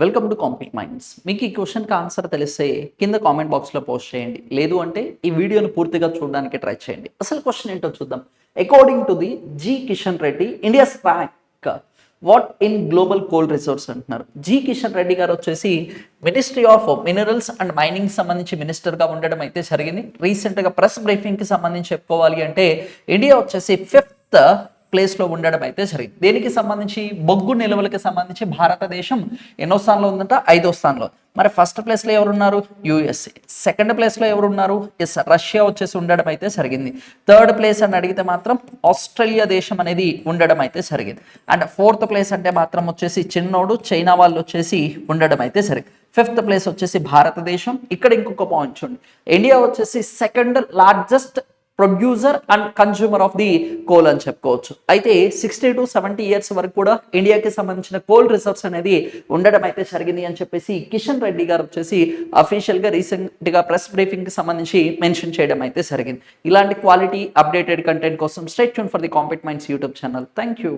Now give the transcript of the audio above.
Welcome to కాంపిక్ minds. మీకు ఈ క్వశ్చన్కి ఆన్సర్ తెలిస్తే కింద కామెంట్ బాక్స్లో పోస్ట్ చేయండి. లేదు అంటే ఈ వీడియోను పూర్తిగా చూడడానికి ట్రై చేయండి. అసలు క్వశ్చన్ ఏంటో చూద్దాం. According to the G Kishan Reddy, India's rank what in global coal resource అంటున్నారు. జి కిషన్ రెడ్డి గారు వచ్చేసి ministry of minerals and mining సంబంధించి మినిస్టర్గా ఉండడం అయితే జరిగింది. రీసెంట్గా ప్రెస్ బ్రీఫింగ్కి సంబంధించి చెప్పుకోవాలి అంటే ఇండియా వచ్చేసి 5th ప్లేస్లో ఉండడం అయితే జరిగింది. దేనికి సంబంధించి బొగ్గు నిల్వలకి సంబంధించి భారతదేశం ఎన్నో స్థానంలో ఉందంట? 5వ స్థానంలో. మరి ఫస్ట్ ప్లేస్లో ఎవరున్నారు? యుఎస్ఏ. సెకండ్ ప్లేస్లో ఎవరున్నారు? రష్యా వచ్చేసి ఉండడం అయితే జరిగింది. థర్డ్ ప్లేస్ అని అడిగితే మాత్రం ఆస్ట్రేలియా దేశం అనేది ఉండడం అయితే జరిగింది. అండ్ 4th ప్లేస్ అంటే మాత్రం వచ్చేసి చిన్నోడు చైనా వాళ్ళు వచ్చేసి ఉండడం అయితే జరిగింది. 5th ప్లేస్ వచ్చేసి భారతదేశం. ఇక్కడ ఇంకొక పాయింట్ చూడండి, ఇండియా వచ్చేసి second largest producer and consumer of the coal అని చెప్పుకోవచ్చు. అయితే 60 to 70 ఇయర్స్ వరకు కూడా ఇండియాకి సంబంధించిన కోల్ రిసర్వ్స్ అనేది ఉండడం అయితే జరిగింది అని చెప్పేసి కిషన్ రెడ్డి గారు వచ్చేసి అఫీషియల్గా రీసెంట్గా ప్రెస్ బ్రీఫింగ్కి సంబంధించి మెన్షన్ చేయడం అయితే జరిగింది. ఇలాంటి క్వాలిటీ అప్డేటెడ్ కంటెంట్ కోసం stay tune for the Compick minds YouTube channel. Thank you.